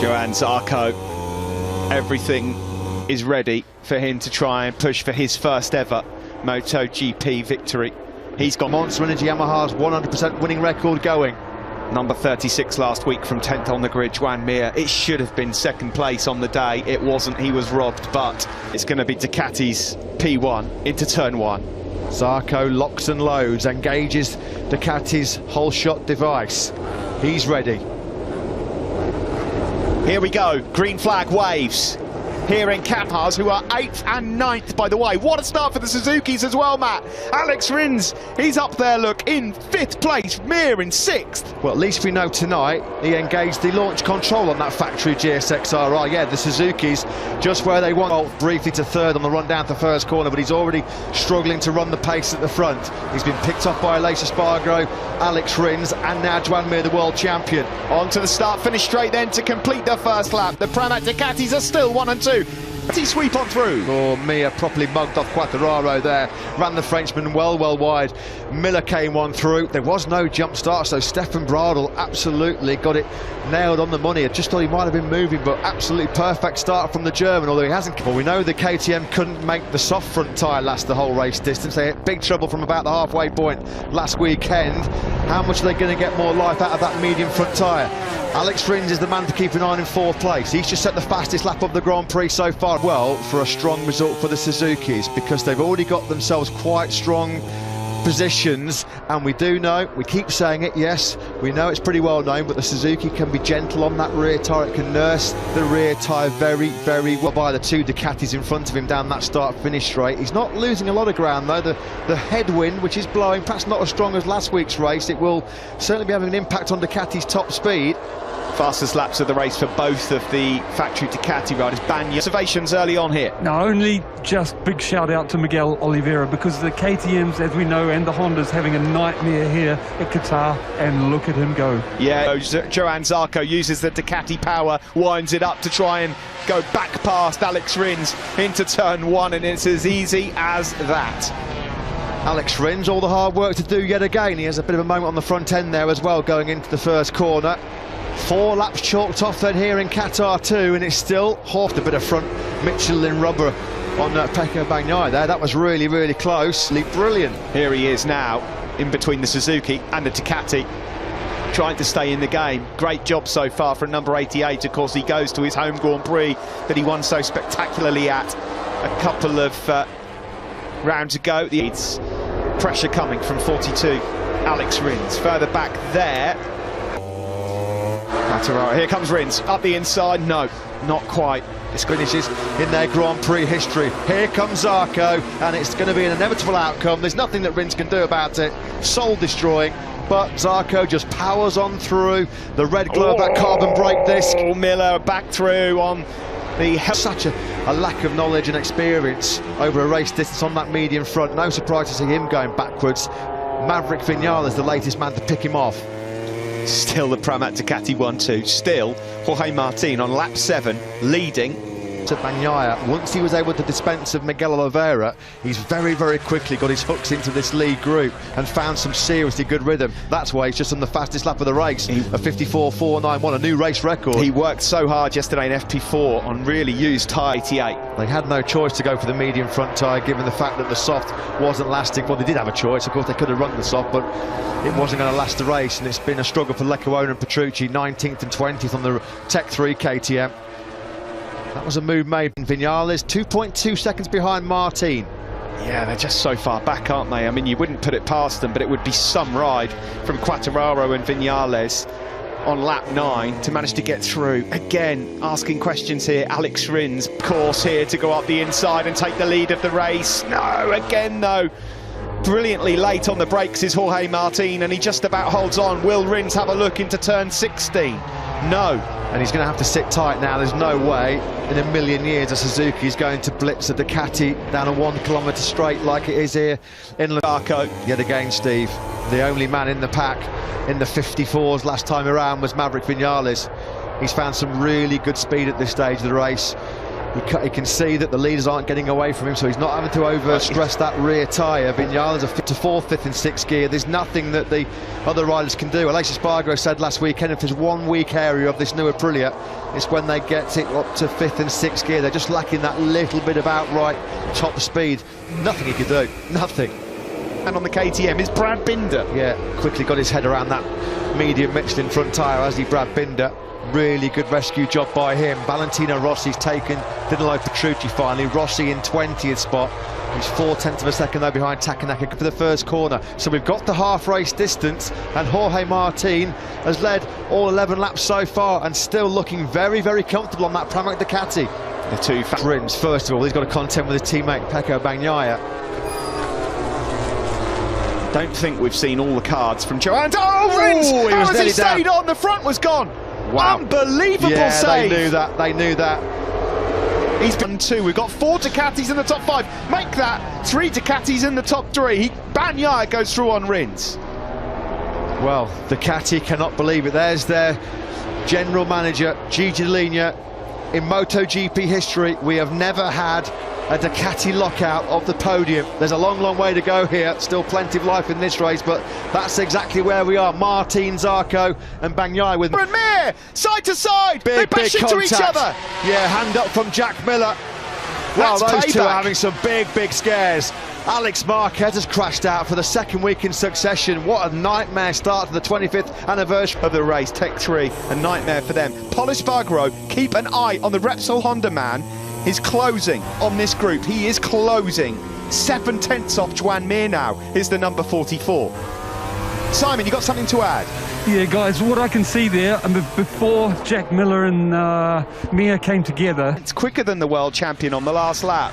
Zarco, everything is ready for him to try and push for his first ever MotoGP victory. He's got Monster Energy Yamaha's 100% winning record going. Number 36 last week from 10th on the grid, Joan Mir. It should have been second place on the day. It wasn't, he was robbed, but it's going to be Ducati's P1 into turn 1. Zarco locks and loads, engages Ducati's whole shot device. He's ready. Here we go, green flag waves. Here in Qatar's, who are 8th and 9th, by the way. What a start for the Suzukis as well, Matt. Alex Rins, he's up there, look, in 5th place. Mir in 6th. Well, at least we know tonight he engaged the launch control on that factory GSX-RI. Yeah, the Suzuki's just where they want. Oh, briefly to 3rd on the run down to first corner, but he's already struggling to run the pace at the front. He's been picked off by Aleix Espargaro, Alex Rins, and now Joan Mir, the world champion. On to the start, finish straight then to complete the first lap. The pramac Ducatis are still 1 and 2. Does he sweep on through? Oh, Mir properly mugged off Quartararo there. Ran the Frenchman well wide. Miller came on through. There was no jump start, so Stefan Bradl absolutely got it nailed on the money. I just thought he might have been moving, but absolutely perfect start from the German, although he hasn't. Well, we know the KTM couldn't make the soft front tyre last the whole race distance. They had big trouble from about the halfway point last weekend. How much are they going to get more life out of that medium front tyre? Alex Rins is the man to keep an eye on in 4th place. He's just set the fastest lap of the Grand Prix so far. Well, for a strong result for the Suzukis, because they've already got themselves quite strong positions, and we do know, we keep saying it, yes, we know it's pretty well known, but the Suzuki can be gentle on that rear tyre. It can nurse the rear tyre very well by the 2 Ducatis in front of him down that start-finish straight. He's not losing a lot of ground though. The headwind, which is blowing, perhaps not as strong as last week's race, it will certainly be having an impact on Ducati's top speed. Fastest laps of the race for both of the factory Ducati riders. Banya. Observations early on here. No, only just big shout out to Miguel Oliveira, because the KTMs, as we know, and the Hondas having a nightmare here at Qatar, and look at him go. Yeah, Joan Zarco uses the Ducati power, winds it up to try and go back past Alex Rins into turn 1, and it's as easy as that. Alex Rins, all the hard work to do yet again. He has a bit of a moment on the front end there as well, going into the first corner. 4 laps chalked off then here in Qatar too, and it's still half a bit of front Michelin rubber on Pecco Bagnaia there. That was really close. Brilliant. Here he is now, in between the Suzuki and the Ducati, trying to stay in the game. Great job so far from number 88. Of course, he goes to his home Grand Prix that he won so spectacularly at a couple of rounds ago. It's pressure coming from 42. Alex Rins further back there. Here comes Rins, up the inside, no, not quite. This finishes in their Grand Prix history. Here comes Zarco, and it's going to be an inevitable outcome. There's nothing that Rins can do about it. Soul destroying, but Zarco just powers on through. The red glow of that carbon brake disc. Miller back through on the... Such a lack of knowledge and experience over a race distance on that medium front. No surprise to see him going backwards. Maverick Vinales, the latest man to pick him off. Still the pramac Ducati 1-2, still Jorge Martin on lap 7, leading. To Bagnaia, once he was able to dispense of Miguel Oliveira, he's very quickly got his hooks into this lead group and found some seriously good rhythm. That's why he's just on the fastest lap of the race, a 54.491, a new race record. He worked so hard yesterday in FP4 on really used tyre 88. They had no choice to go for the medium front tyre, given the fact that the soft wasn't lasting. Well, they did have a choice, of course they could have run the soft, but it wasn't going to last the race, and it's been a struggle for Lecquone and Petrucci, 19th and 20th on the Tech 3 KTM. That was a move made in Vinales, 2.2 seconds behind Martin. Yeah, they're just so far back, aren't they? I mean, you wouldn't put it past them, but it would be some ride from Quartararo and Vinales on lap 9 to manage to get through. Again, asking questions here. Alex Rins, of course, here to go up the inside and take the lead of the race. No, again, though. Brilliantly late on the brakes is Jorge Martin, and he just about holds on. Will Rins have a look into turn 16? No. And he's going to have to sit tight now. There's no way in a million years a Suzuki is going to blitz a Ducati down a 1 kilometre straight like it is here in Zarco. Yet again, Steve, the only man in the pack in the 54s last time around was Maverick Vinales. He's found some really good speed at this stage of the race. He can see that the leaders aren't getting away from him, so he's not having to over-stress that rear tyre. Vinales are to 4th, 5th and 6th gear. There's nothing that the other riders can do. Aleix Espargaro said last weekend, if there's one weak area of this new Aprilia, it's when they get it up to 5th and 6th gear. They're just lacking that little bit of outright top speed. Nothing he could do, nothing. And on the KTM is Brad Binder. Yeah, quickly got his head around that medium Michelin front tyre, as he Brad Binder. Really good rescue job by him. Valentino Rossi's taken Danilo Petrucci finally. Rossi in 20th spot. He's 0.4 of a second though behind Takanaka for the first corner. So we've got the half race distance, and Jorge Martin has led all 11 laps so far and still looking very, very comfortable on that Pramac Ducati. The two Rins, first of all, he's got to contend with his teammate Pecco Bagnaia. Don't think we've seen all the cards from Joan. Oh, Rins! He How was has he stayed on? The front was gone. Wow. Unbelievable They save. knew that, they knew that. He's been 2. We've got 4 Ducatis in the top 5. Make that 3 Ducatis in the top 3. Bagnaia goes through on Rins. Well, Ducati cannot believe it. There's their general manager, Gigi Dall'Igna. In MotoGP history, we have never had a Ducati lockout of the podium. There's a long, long way to go here. Still plenty of life in this race, but that's exactly where we are. Martin, Zarco and Bagnaia with... And Mir, side to side. They bash into each other. Yeah, hand up from Jack Miller. Wow, those two are having some big, big scares. Alex Marquez has crashed out for the second week in succession. What a nightmare start to the 25th anniversary of the race. Tech 3, a nightmare for them. Pol Espargaro, keep an eye on the Repsol Honda man. He's closing on this group. He is closing. 7/10 off Joan Mir now is the number 44. Simon, you got something to add? Yeah, guys, what I can see there, and before Jack Miller and Mir came together... It's quicker than the world champion on the last lap.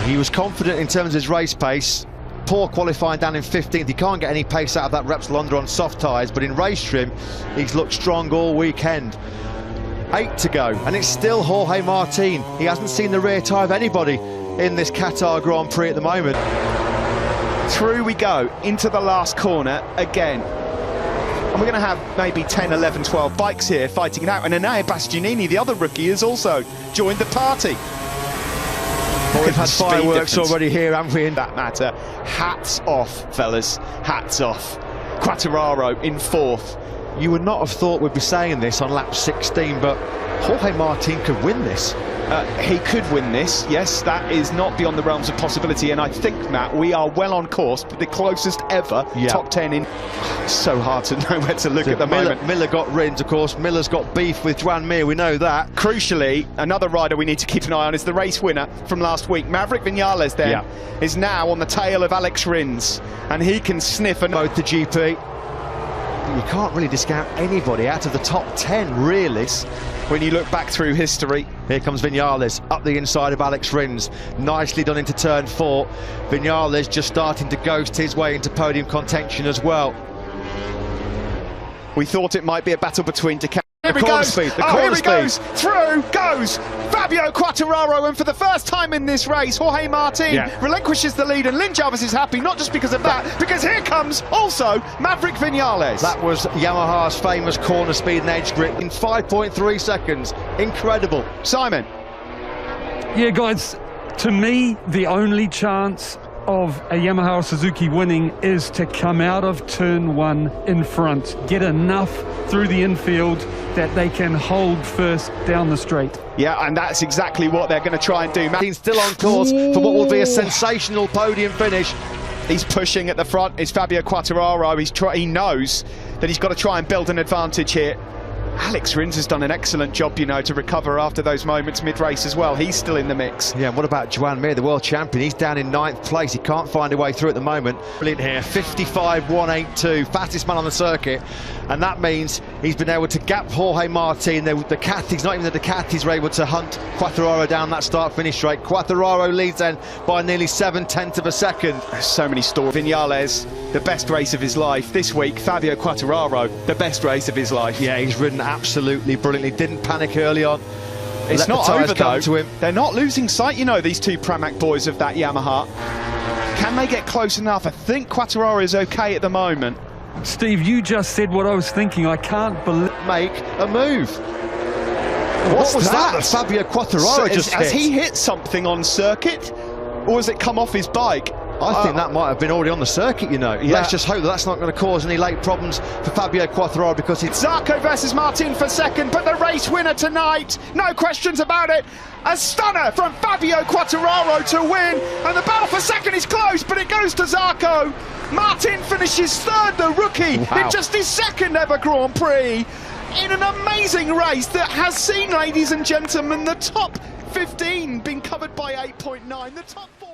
He was confident in terms of his race pace. Poor qualifying down in 15th. He can't get any pace out of that Repsol Honda on soft tyres, but in race trim, he's looked strong all weekend. 8 to go, and it's still Jorge Martin. He hasn't seen the rear tyre of anybody in this Qatar Grand Prix at the moment. Through we go, into the last corner again. And we're going to have maybe 10, 11, 12 bikes here fighting it out. And Enea Bastianini, the other rookie, has also joined the party. Well, we've had fireworks already here, haven't we? In that matter, hats off, fellas, hats off. Quartararo in 4th. You would not have thought we'd be saying this on lap 16, but Jorge Martin could win this. He could win this, yes, that is not beyond the realms of possibility, and I think, Matt, we are well on course, but the closest ever top 10 in. So hard to know where to look at the moment. Miller got Rins, of course. Miller's got beef with Joan Mir, we know that. Crucially, another rider we need to keep an eye on is the race winner from last week. Maverick Vinales then is now on the tail of Alex Rins, and he can sniff both the GP. You can't really discount anybody out of the top 10, really. When you look back through history. Here comes Vinales up the inside of Alex Rins. Nicely done into turn 4. Vinales just starting to ghost his way into podium contention as well. We thought it might be a battle between Ducati. Here he goes! Here he goes! Through goes Fabio Quartararo, and for the first time in this race, Jorge Martin relinquishes the lead, and Lynn Jarvis is happy, not just because of that, because here comes also Maverick Vinales. That was Yamaha's famous corner speed and edge grip in 5.3 seconds. Incredible. Simon. Yeah, guys, to me, the only chance of a Yamaha or Suzuki winning is to come out of turn 1 in front, get enough through the infield that they can hold first down the straight. Yeah, and that's exactly what they're going to try and do. Martin's still on course for what will be a sensational podium finish. He's pushing at the front. It's Fabio Quartararo. He knows that he's got to try and build an advantage here. Alex Rins has done an excellent job, you know, to recover after those moments mid-race as well. He's still in the mix. Yeah, and what about Joan Mir, the world champion? He's down in 9th place. He can't find a way through at the moment. Brilliant here, 55.182, fastest man on the circuit. And that means he's been able to gap Jorge Martin. The Ducatis, not even the Ducatis, were able to hunt Quartararo down that start-finish straight. Quartararo leads then by nearly 7/10 of a second. So many stories. Vinales, the best race of his life. This week, Fabio Quartararo, the best race of his life. Yeah, he's ridden absolutely brilliantly. Didn't panic early on. It's not over though. To him. They're not losing sight, you know, these two Pramac boys of that Yamaha. Can they get close enough? I think Quartararo is okay at the moment. Steve, you just said what I was thinking. I can't believe... Make a move. What was that Fabio Quartararo just hit? Has he hit something on circuit, or has it come off his bike? I think that might have been already on the circuit, you know. Yeah. Let's just hope that that's not going to cause any late problems for Fabio Quartararo, because it's Zarco versus Martin for second, but the race winner tonight, no questions about it. A stunner from Fabio Quartararo to win, and the battle for second is close, but it goes to Zarco. Martin finishes third, the rookie, in just his second ever Grand Prix, in an amazing race that has seen, ladies and gentlemen, the top 15 being covered by 8.9, the top 4